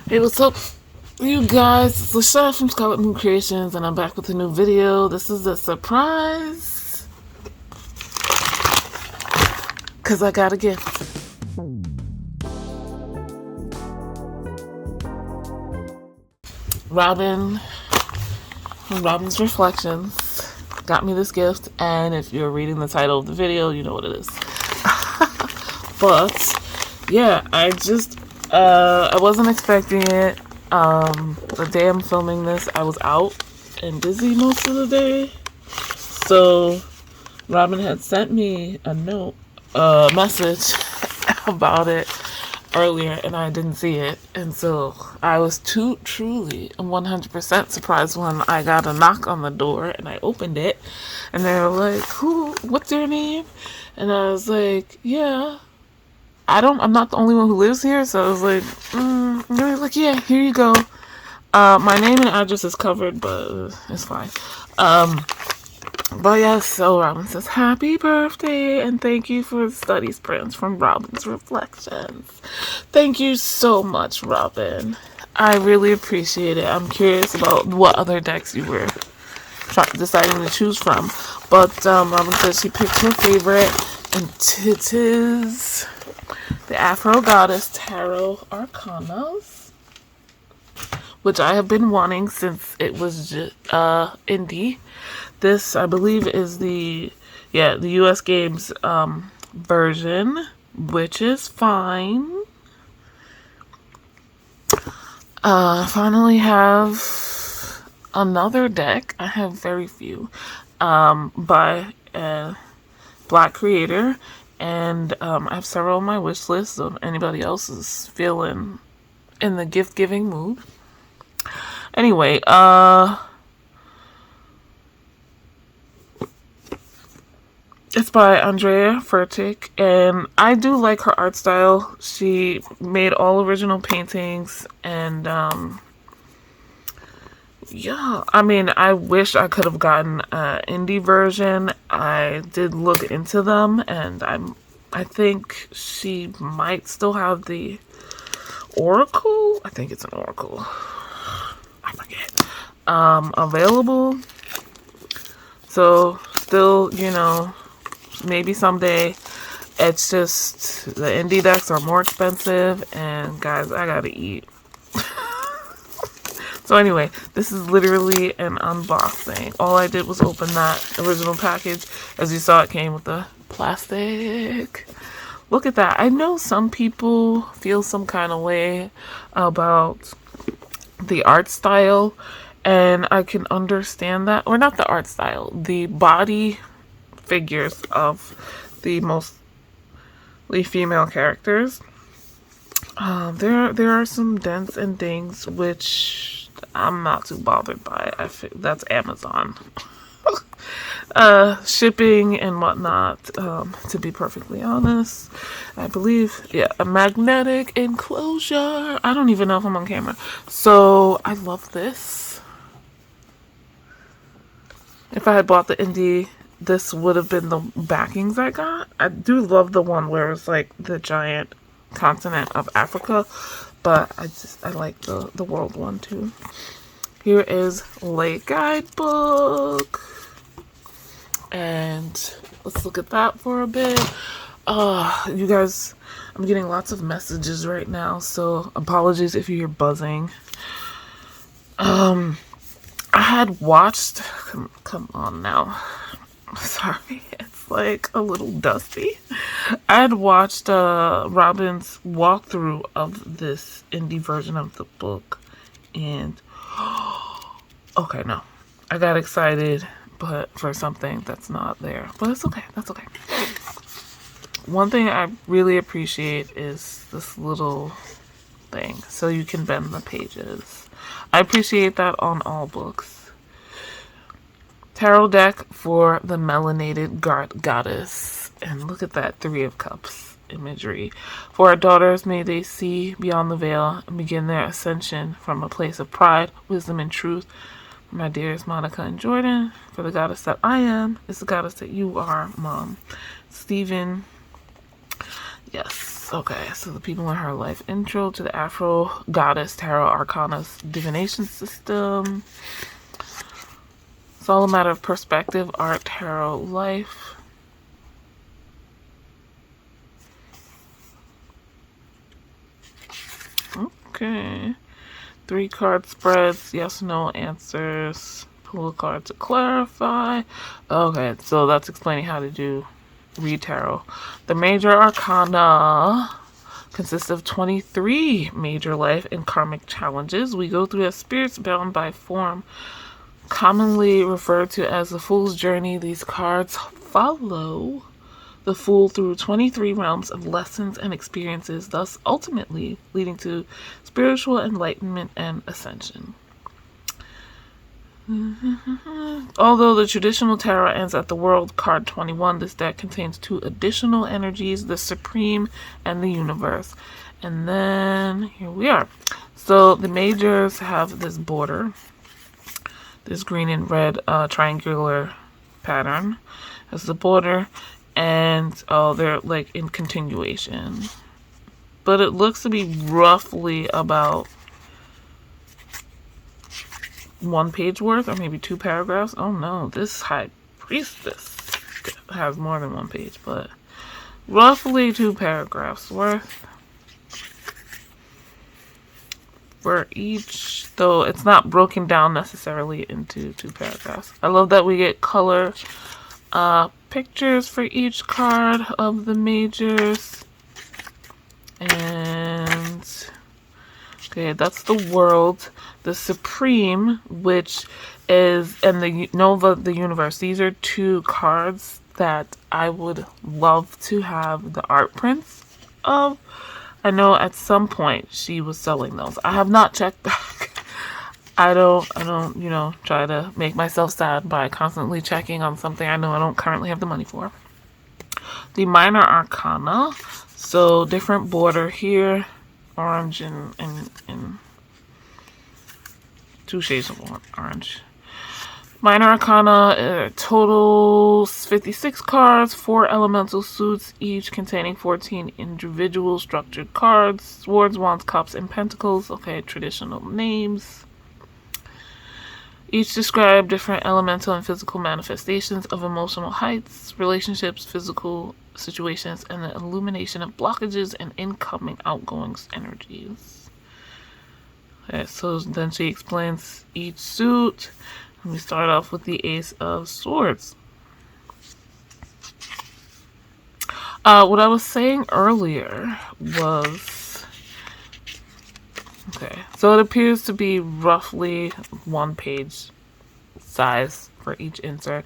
Hey, what's up, you guys? It's Lashana from Scarlet Moon Creations, and I'm back with a new video. This is a surprise, because I got a gift. Robin from Robin's Reflections got me this gift, and if you're reading the title of the video, you know what it is. But, yeah, I wasn't expecting it. The day I'm filming this, I was out and busy most of the day. So, Robin had sent me a message about it earlier, and I didn't see it. And so, I was truly 100% surprised when I got a knock on the door, and I opened it, and they were like, what's your name? And I was like, yeah. I'm not the only one who lives here, so I was like, and they were like, yeah, here you go. My name and address is covered, but it's fine. But yeah, so Robin says, happy birthday, and thank you for the study sprints from Robin's Reflections. Thank you so much, Robin. I really appreciate it. I'm curious about what other decks you were deciding to choose from. But Robin says she picked her favorite, and it is the Afro Goddess Tarot Arcanas, which I have been wanting since it was indie. This, I believe, is the US Games version, which is fine. Finally have another deck. I have very few by a Black creator. And I have several on my wish list, so if anybody else is feeling in the gift-giving mood. Anyway, it's by Andrea Furtick, and I do like her art style. She made all original paintings, and yeah, I mean, I wish I could have gotten an indie version. I did look into them, and I think she might still have the Oracle. I think it's an Oracle. I forget. Available. So, still, maybe someday. It's just the indie decks are more expensive, and guys, I gotta eat. So anyway, this is literally an unboxing. All I did was open that original package. As you saw, it came with the plastic. Look at that. I know some people feel some kind of way about the art style, and I can understand that. Or not the art style, the body figures of the mostly female characters. There are some dents and things which I'm not too bothered by. That's Amazon. Shipping and whatnot, to be perfectly honest. I believe, a magnetic enclosure. I don't even know if I'm on camera. So, I love this. If I had bought the indie, this would have been the backings I got. I do love the one where it's like the giant continent of Africa, but I like the world one too. Here is Lake Guidebook, and let's look at that for a bit. You guys, I'm getting lots of messages right now, so apologies if you hear buzzing. I had watched, come on now, sorry, it's like a little dusty. I had watched Robin's walkthrough of this indie version of the book, and okay, no, I got excited, but for something that's not there, but it's okay, that's okay. One thing I really appreciate is this little thing, so you can bend the pages. I appreciate that on all books. Tarot deck for the melanated goddess. And look at that 3 of Cups imagery. For our daughters, may they see beyond the veil and begin their ascension from a place of pride, wisdom, and truth. My dearest Monica and Jordan, for the goddess that I am is the goddess that you are, Mom. Stephen. Yes. Okay. So the people in her life. Intro to the Afro Goddess Tarot Arcanas divination system. It's all a matter of perspective. Art, tarot, life. Okay. 3 card spreads. Yes, no answers. Pull a card to clarify. Okay, so that's explaining how to do read tarot. The major arcana consists of 23 major life and karmic challenges we go through as spirits bound by form. Commonly referred to as the Fool's Journey, these cards follow the Fool through 23 realms of lessons and experiences, thus ultimately leading to spiritual enlightenment and ascension. Although the traditional tarot ends at the World card 21, this deck contains 2 additional energies, the Supreme and the Universe. And then here we are. So the majors have this border, this green and red triangular pattern as the border, and they're like in continuation. But it looks to be roughly about 1 page worth, or maybe 2 paragraphs. Oh no, this High Priestess has more than 1 page, but roughly 2 paragraphs worth for each, though it's not broken down necessarily into 2 paragraphs. I love that we get color pictures for each card of the majors. And okay, that's the World, the Supreme, which is, and the Nova, the Universe. These are 2 cards that I would love to have the art prints of. I know at some point she was selling those. I have not checked back. I don't, try to make myself sad by constantly checking on something I know I don't currently have the money for. The minor arcana, so different border here, orange and 2 shades of orange. Minor arcana totals 56 cards, 4 elemental suits, each containing 14 individual structured cards. Swords, Wands, Cups, and Pentacles. Okay, traditional names. Each describe different elemental and physical manifestations of emotional heights, relationships, physical situations, and the illumination of blockages and incoming, outgoing energies. Okay, so then she explains each suit. We start off with the Ace of Swords. What I was saying earlier was, okay, so it appears to be roughly 1 page size for each insert.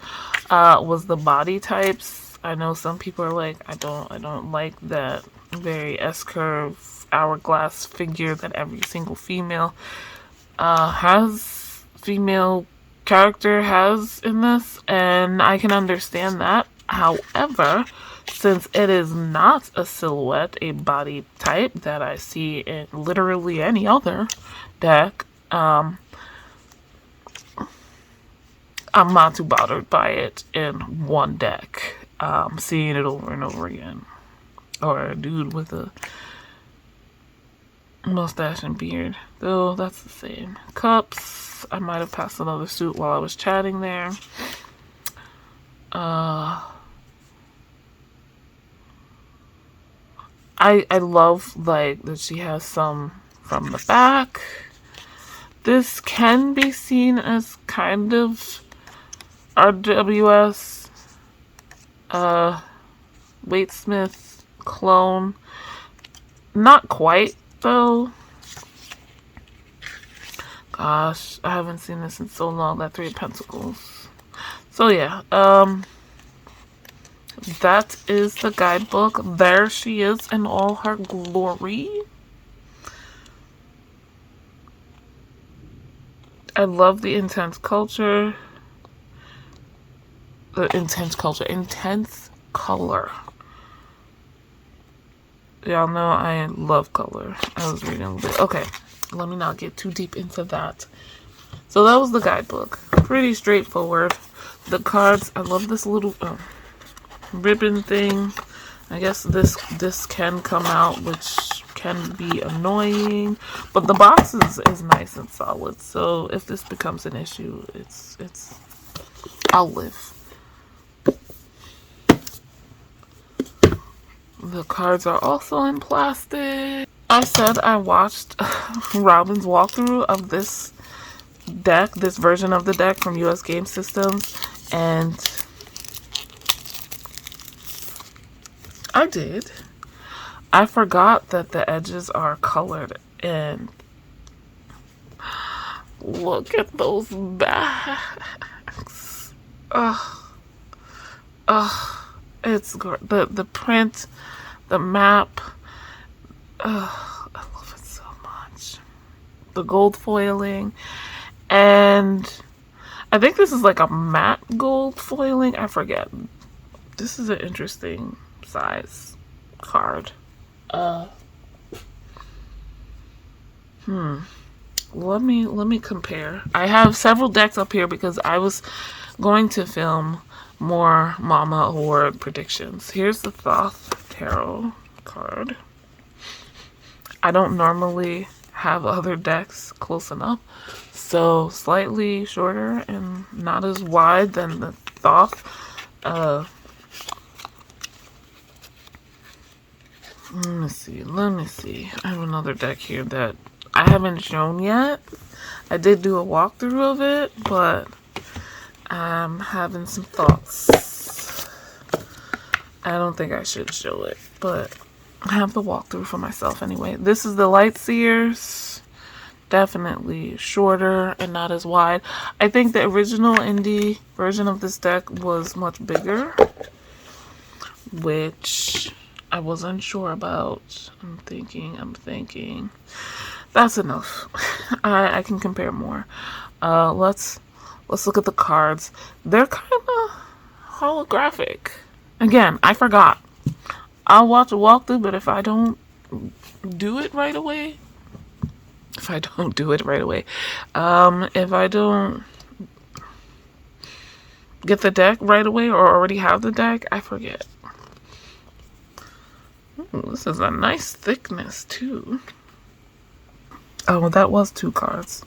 Was the body types. I know some people are like, I don't like that very S-curve hourglass figure that every single female character has in this, and I can understand that. However, since it is not a silhouette, a body type that I see in literally any other deck, I'm not too bothered by it in one deck. Seeing it over and over again. Or a dude with a mustache and beard, though that's the same. Cups. I might have passed another suit while I was chatting there. I love like that she has some from the back. This can be seen as kind of RWS Waitsmith clone. Not quite though. Gosh, I haven't seen this in so long, that 3 of Pentacles. So yeah, that is the guidebook. There she is in all her glory. I love the intense color. Intense color. Y'all know I love color. I was reading a little bit. Okay, let me not get too deep into that. So that was the guidebook. Pretty straightforward. The cards, I love this little ribbon thing. I guess this can come out, which can be annoying, but the box is nice and solid. So if this becomes an issue, it's I'll live. The cards are also in plastic. I said I watched Robin's walkthrough of this deck, this version of the deck from US Game Systems, and I did. I forgot that the edges are colored, and look at those backs. Ugh. Ugh. It's the print, the map. Ugh. I love it so much. The gold foiling, and I think this is like a matte gold foiling. I forget. This is an interesting size card. Let me compare. I have several decks up here because I was going to film more Mama Award predictions. Here's the Thoth Tarot card. I don't normally have other decks close enough, so slightly shorter and not as wide than the Thoth. Let me see. I have another deck here that I haven't shown yet. I did do a walkthrough of it, but I'm having some thoughts. I don't think I should show it, but I have the walkthrough for myself anyway. This is the Light Seers. Definitely shorter and not as wide. I think the original indie version of this deck was much bigger, which I was unsure about. I'm thinking. That's enough. I can compare more. Let's look at the cards. They're kind of holographic. Again, I forgot. I'll watch a walkthrough, but if I don't do it right away, if I don't get the deck right away or already have the deck, I forget. Ooh, this is a nice thickness too. Oh, that was 2 cards.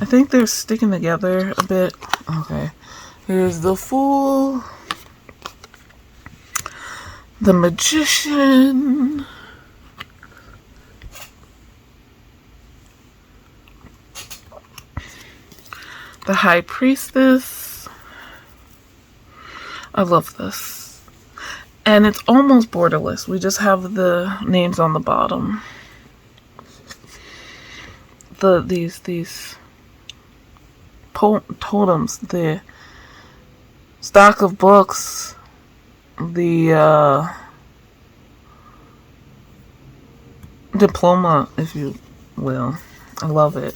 I think they're sticking together a bit. Okay. Here's the Fool. The Magician. The High Priestess. I love this. And it's almost borderless. We just have the names on the bottom. These totems, the stack of books, the diploma, if you will. I love it.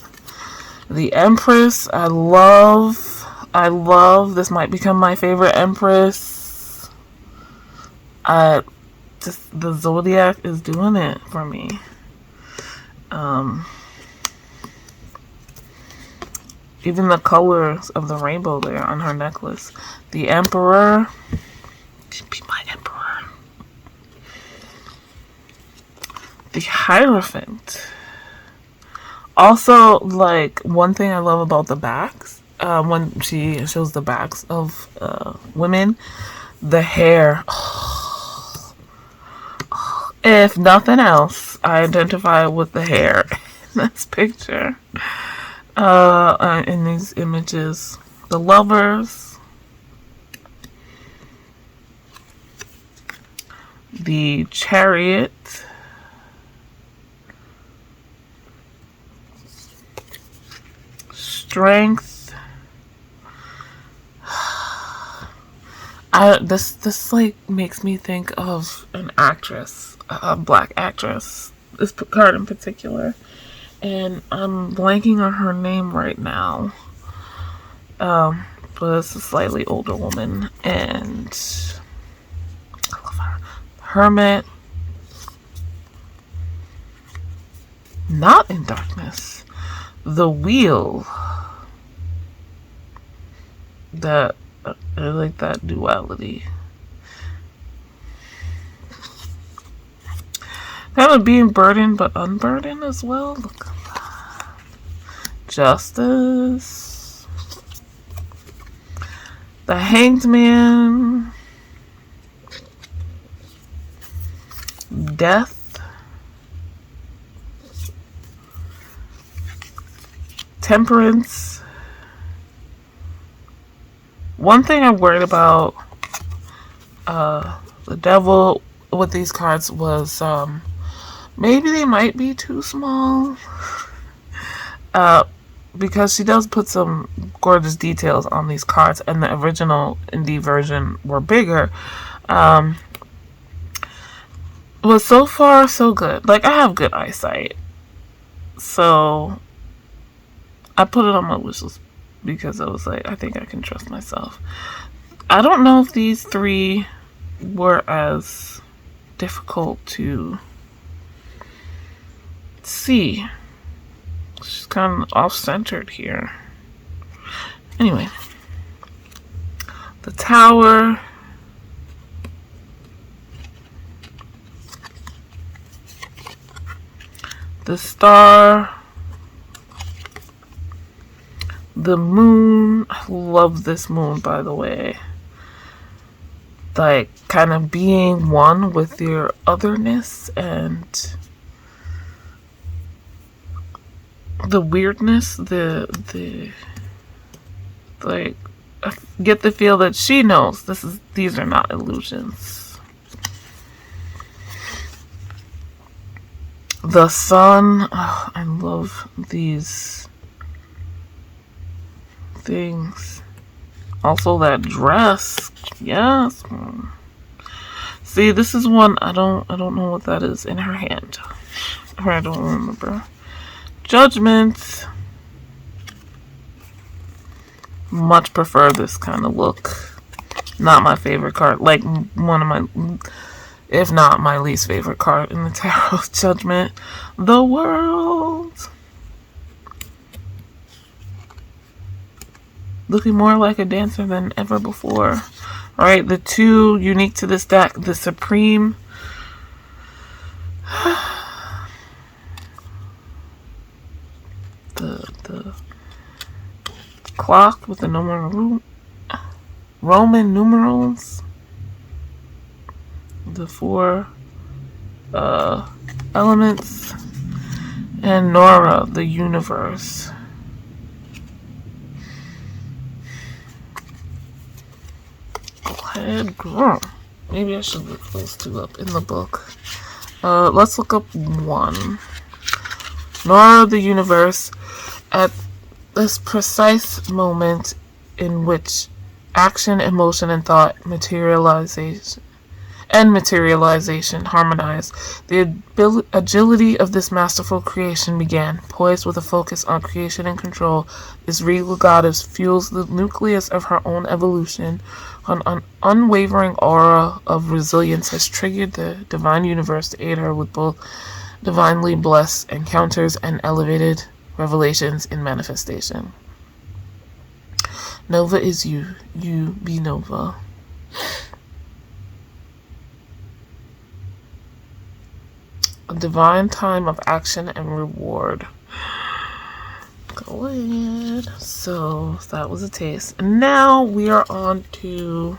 The Empress, I love. This might become my favorite Empress. Just the Zodiac is doing it for me. Even the colors of the rainbow there on her necklace. The Emperor. Be my Emperor. The Hierophant. Also, like, one thing I love about the backs, when she shows the backs of women, the hair. If nothing else, I identify with the hair in this picture. In these images. The Lovers. The Chariot. Strength. This like makes me think of an actress, a black actress. This card in particular. And I'm blanking on her name right now. But it's a slightly older woman. And I love her. Hermit. Not in Darkness. The Wheel. I like that duality. Kind of being burdened but unburdened as well. Look at that. Justice. The Hanged Man. Death. Temperance. One thing I'm worried about the devil with these cards was maybe they might be too small. Because she does put some gorgeous details on these cards, and the original indie version were bigger. But so far, so good. Like, I have good eyesight. So, I put it on my wish list because I was like, I think I can trust myself. I don't know if these three were as difficult to see. She's kind of off-centered here. Anyway. The Tower. The Star. The Moon. I love this moon, by the way. Like, kind of being one with your otherness and the weirdness, like, I get the feel that she knows these are not illusions. The Sun. Oh, I love these things. Also that dress. Yes. See, this is one I don't know what that is in her hand. Or I don't remember. Judgment. Much prefer this kind of look. Not my favorite card. Like, one of my, if not my least favorite card in the tarot. Judgment. The World. Looking more like a dancer than ever before. Alright, the two unique to this deck. The Supreme. The clock with the Roman numerals. The four elements. And Nora, the universe. Go ahead, girl. Maybe I should look those two up in the book. Let's look up one. Nora, the universe. At this precise moment in which action, emotion, and thought materialization harmonize, the agility of this masterful creation began. Poised with a focus on creation and control, this regal goddess fuels the nucleus of her own evolution. An unwavering aura of resilience has triggered the divine universe to aid her with both divinely blessed encounters and elevated revelations in manifestation. Nova is you. You be Nova. A divine time of action and reward. Go ahead. So that was a taste. And now we are on to...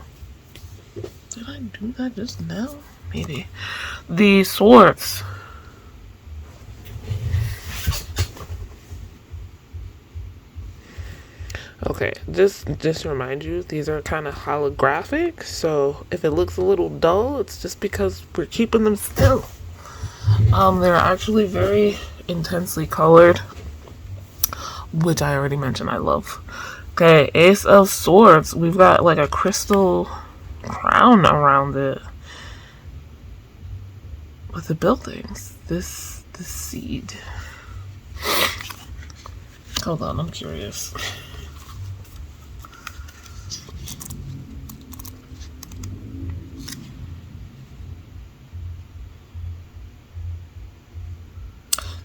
Did I do that just now? Maybe. The Swords. Okay, just to remind you, these are kind of holographic, so if it looks a little dull, it's just because we're keeping them still. They're actually very intensely colored, which I already mentioned I love. Okay, Ace of Swords. We've got like a crystal crown around it with the buildings. This seed. Hold on, I'm curious.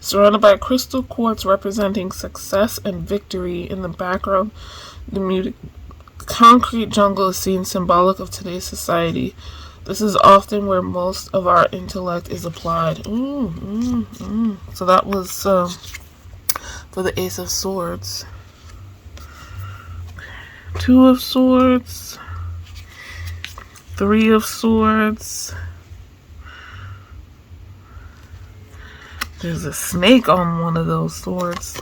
Surrounded by crystal quartz representing success and victory. In the background, the muted concrete jungle is seen symbolic of today's society. This is often where most of our intellect is applied. So that was for the Ace of Swords. Two of Swords. Three of Swords. There's a snake on one of those swords.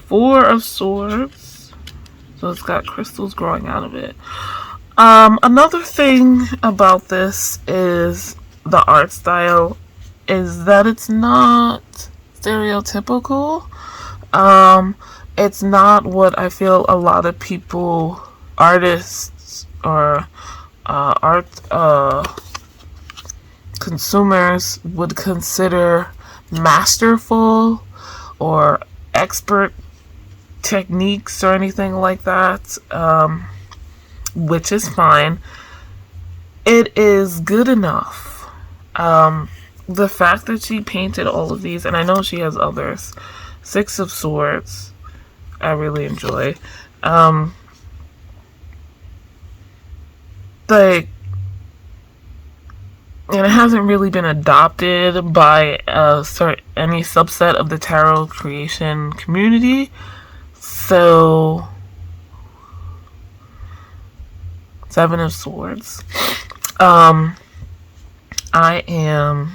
Four of Swords. So it's got crystals growing out of it. Another thing about this is the art style is that it's not stereotypical. It's not what I feel a lot of people, artists or art consumers would consider masterful or expert techniques or anything like that, which is fine. It is good enough. The fact that she painted all of these, and I know she has others. Six of Swords, I really enjoy. Like, and it hasn't really been adopted by any subset of the tarot creation community. So, Seven of Swords. I am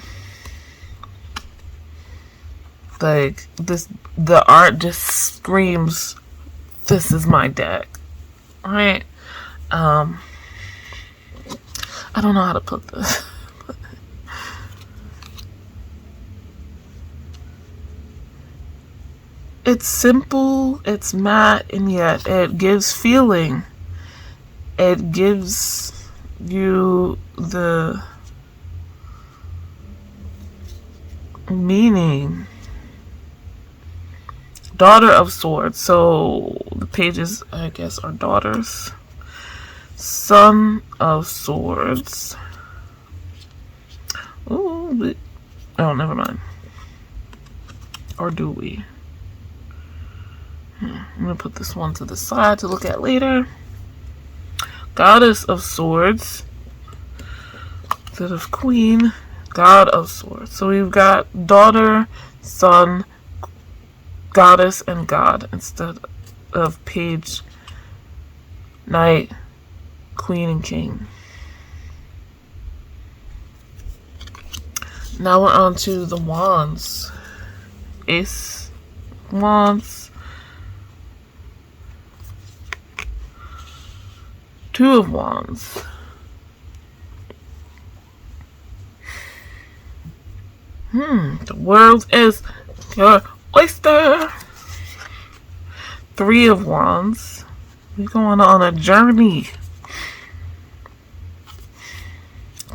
like this. The art just screams, "This is my deck." Right? I don't know how to put this. It's simple, it's matte, and yet it gives feeling. It gives you the meaning. Daughter of Swords. So the pages, I guess, are daughters. Son of Swords. Oh, never mind. Or do we? I'm going to put this one to the side to look at later. Goddess of Swords. Instead of Queen, God of Swords. So we've got daughter, son, goddess, and god instead of page, knight, queen, and king. Now we're on to the wands. Ace wands. Two of wands. The world is your oyster. Three of wands. We're going on a journey.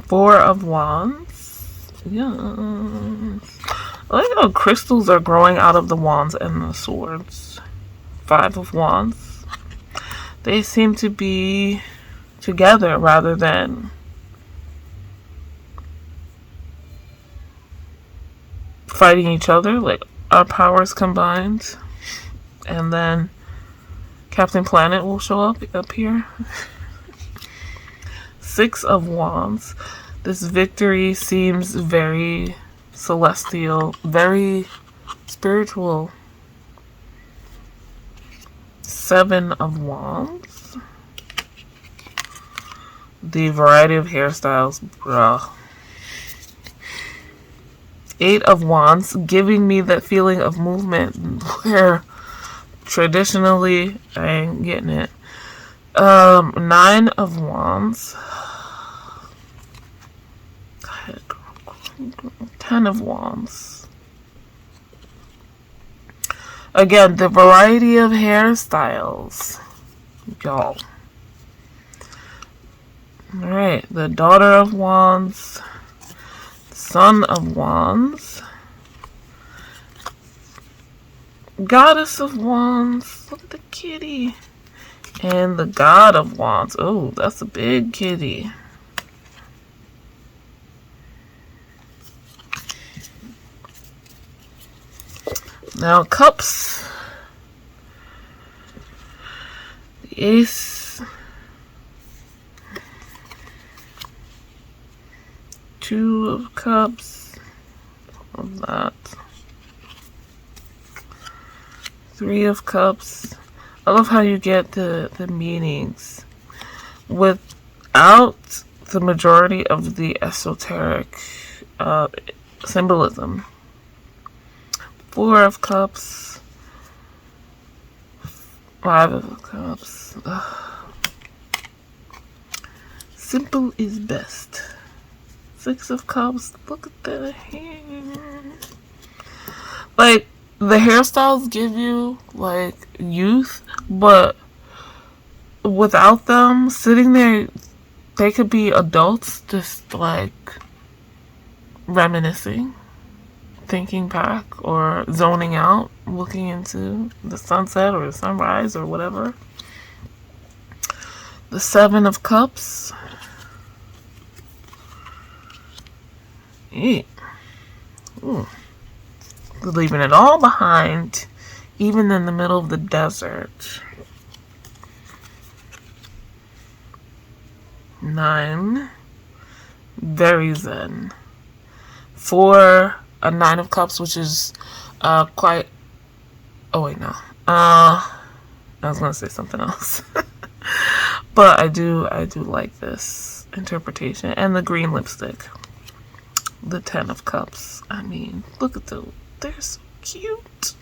Four of wands. Yes. I like how crystals are growing out of the wands and the swords. Five of wands. They seem to be together rather than fighting each other, like our powers combined. And then Captain Planet will show up here. Six of wands. This victory seems very celestial, very spiritual. Seven of wands. The variety of hairstyles, bruh. Eight of wands, giving me that feeling of movement where traditionally I ain't getting it. Nine of wands. Go ahead, girl. 10 of wands. Again, the variety of hairstyles. Y'all. Alright, the daughter of wands. Son of wands. Goddess of wands. Look at the kitty. And the god of wands. Oh, that's a big kitty. Now, cups. The ace. Two of Cups. Of that. Three of Cups. I love how you get the meanings without the majority of the esoteric symbolism. Four of Cups. Five of Cups. Simple is best. Six of Cups. Look at that hair. Like, the hairstyles give you, like, youth, but without them sitting there, they could be adults just, like, reminiscing, thinking back, or zoning out, looking into the sunset or the sunrise or whatever. The Seven of Cups. Ooh. Leaving it all behind, even in the middle of the desert. 9. Very zen. 4. A 9 of Cups, which is quite... Oh, wait, no. I was going to say something else. But I do like this interpretation. And the green lipstick. The 10 of Cups. I mean, look at those. They're so cute.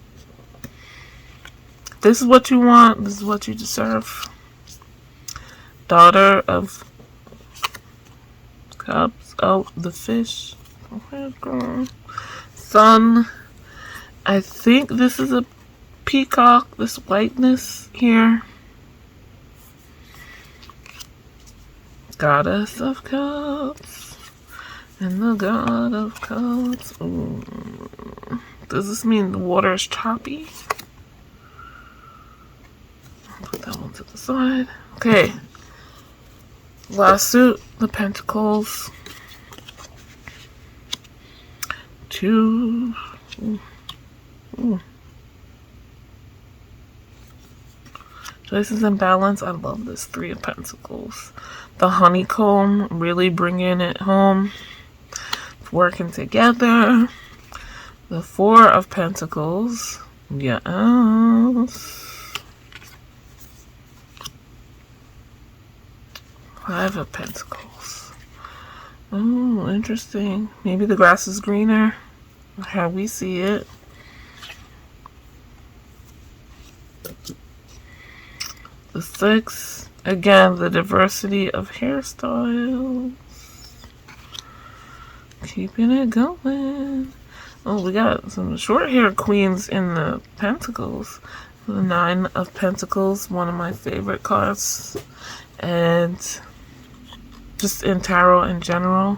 This is what you want. This is what you deserve. Daughter of Cups. Oh, the fish. Sun. I think this is a peacock. This whiteness here. Goddess of Cups. And the God of Cups. Ooh. Does this mean the water is choppy? I'll put that one to the side. Okay. Last suit, the Pentacles. 2. Ooh. Ooh. Choices and balance. I love this 3 of Pentacles. The honeycomb, really bringing it home. Working together. The 4 of Pentacles. Yes. 5 of Pentacles. Oh, interesting. Maybe the grass is greener. How we see it. The 6. Again, the diversity of hairstyles. Keeping it going. Oh, we got some short hair queens in the Pentacles. The 9 of Pentacles, one of my favorite cards. And just in tarot in general,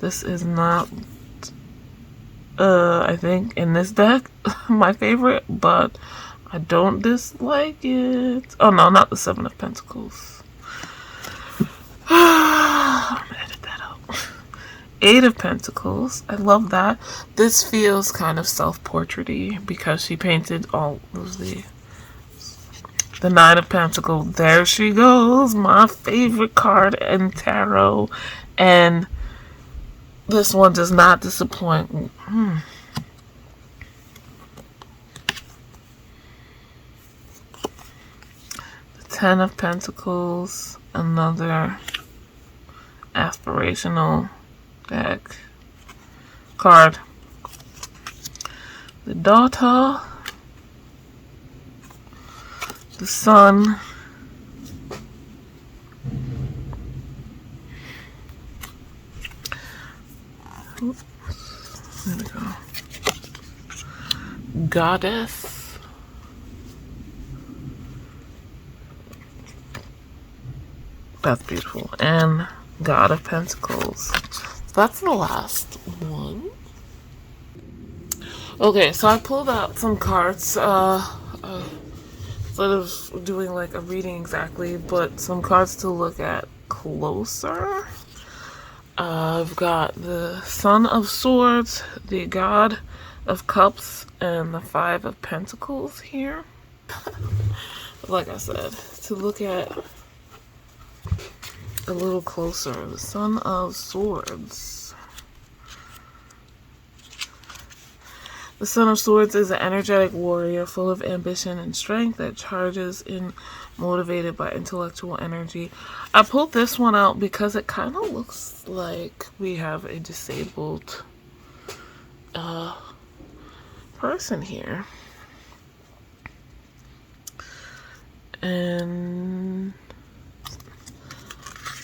this is not, I think, in this deck, my favorite, but I don't dislike it. Oh, no, not the 7 of Pentacles. I'm gonna edit that out. 8 of Pentacles. I love that. This feels kind of self-portrait-y because she painted all of the 9 of Pentacles. There she goes. My favorite card in tarot. And this one does not disappoint. The 10 of Pentacles. Another aspirational deck card. The daughter, the sun, oops, there we go, goddess, that's beautiful, and God of Pentacles. That's the last one. Okay, so I pulled out some cards, instead of doing like a reading exactly, but some cards to look at closer. I've got the Son of Swords, the God of Cups, and the 5 of Pentacles here. Like I said, to look at a little closer. The Son of Swords. The Son of Swords is an energetic warrior full of ambition and strength that charges in, motivated by intellectual energy. I pulled this one out because it kind of looks like we have a disabled person here. And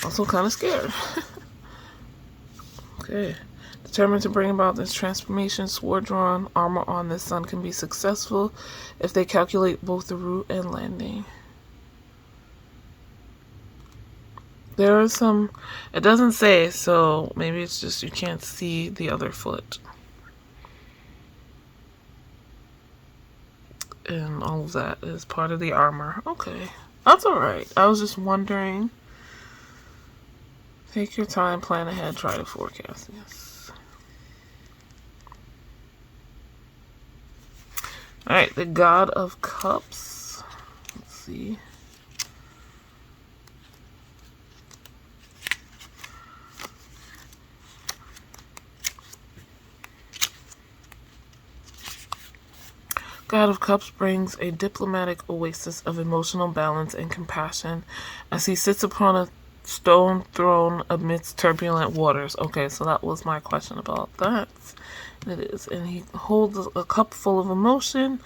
also kind of scared. Okay. Determined to bring about this transformation, sword drawn, armor on, this son can be successful if they calculate both the route and landing. There are some, it doesn't say, so maybe it's just you can't see the other foot. And all of that is part of the armor. Okay, that's alright. I was just wondering. Take your time, plan ahead, try to forecast. Yes. Alright, the God of Cups. Let's see. God of Cups brings a diplomatic oasis of emotional balance and compassion as he sits upon a stone throne amidst turbulent waters. Okay, so that was my question about that. It is. And he holds a cup full of emotion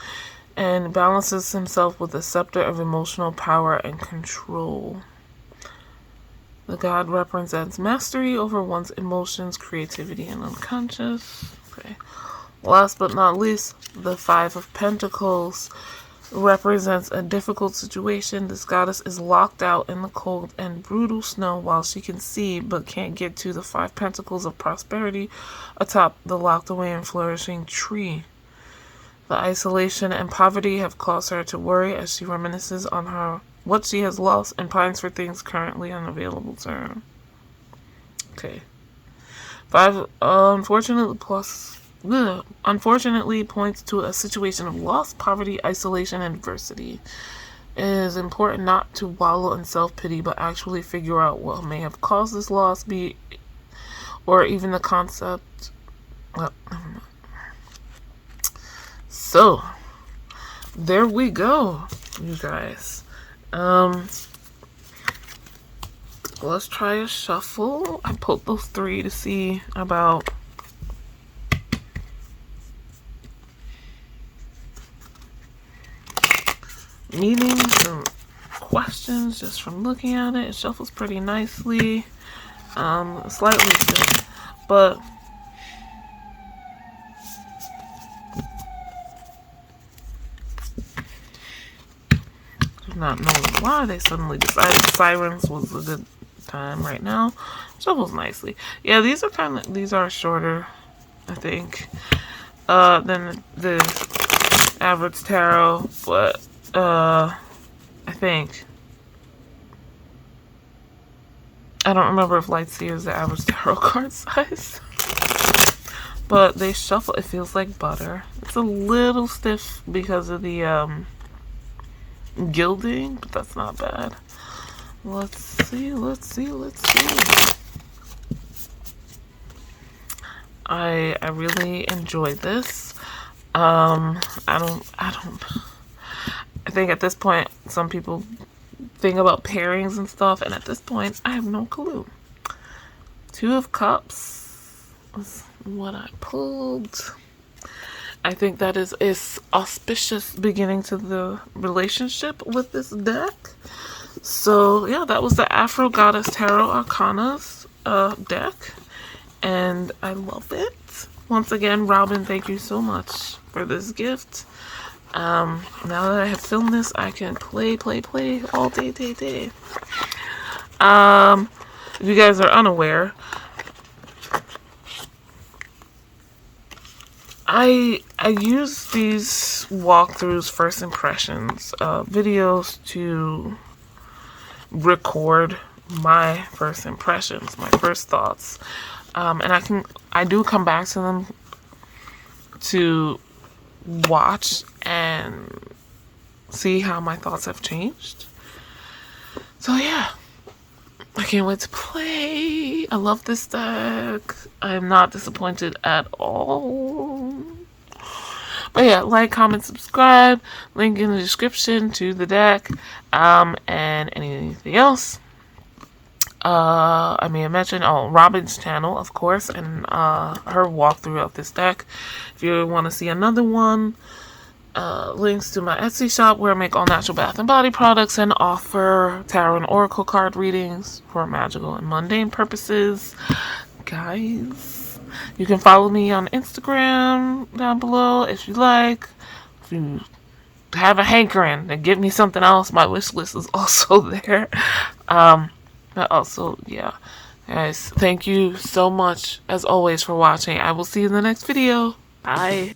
and balances himself with a scepter of emotional power and control. The god represents mastery over one's emotions, creativity, and unconscious. Okay. Last but not least, the Five of Pentacles represents a difficult situation. This goddess is locked out in the cold and brutal snow while she can see but can't get to the Five Pentacles of prosperity atop the locked away and flourishing tree. The isolation and poverty have caused her to worry as she reminisces on what she has lost and pines for things currently unavailable to her. Okay. Five, unfortunately points to a situation of loss, poverty, isolation, and adversity. It is important not to wallow in self-pity, but actually figure out what may have caused this loss, or even the concept. Well, never mind. So, there we go, you guys. Let's try a shuffle. I pulled those three to see about meanings and questions just from looking at it. It shuffles pretty nicely. Slightly stiff, but not knowing why they suddenly decided sirens was a good time right now. Shuffles nicely. Yeah, these are shorter, I think, than the average tarot, but I think. I don't remember if Lightseer is the average tarot card size. But they shuffle. It feels like butter. It's a little stiff because of the gilding, but that's not bad. Let's see. I really enjoyed this. I think at this point some people think about pairings and stuff, and at this point I have no clue. Two of Cups was what I pulled. I think that is an auspicious beginning to the relationship with this deck. So yeah, that was the Afro Goddess Tarot Arcanas deck, and I love it. Once again, Robin, thank you so much for this gift. Now that I have filmed this, I can play all day. If you guys are unaware, I use these walkthroughs, first impressions, videos to record my first impressions, my first thoughts, and I do come back to them to watch and see how my thoughts have changed. So yeah, I can't wait to play. I love this deck. I am not disappointed at all. But yeah, like, comment, subscribe. Link in the description to the deck, and anything else I may have mentioned. Oh, Robin's channel, of course, and her walkthrough of this deck. If you want to see another one, links to my Etsy shop where I make all natural bath and body products and offer tarot and oracle card readings for magical and mundane purposes. Guys, you can follow me on Instagram down below if you like. If you have a hankering and give me something else, my wish list is also there. But also, yeah, guys, thank you so much as always for watching. I will see you in the next video. Bye.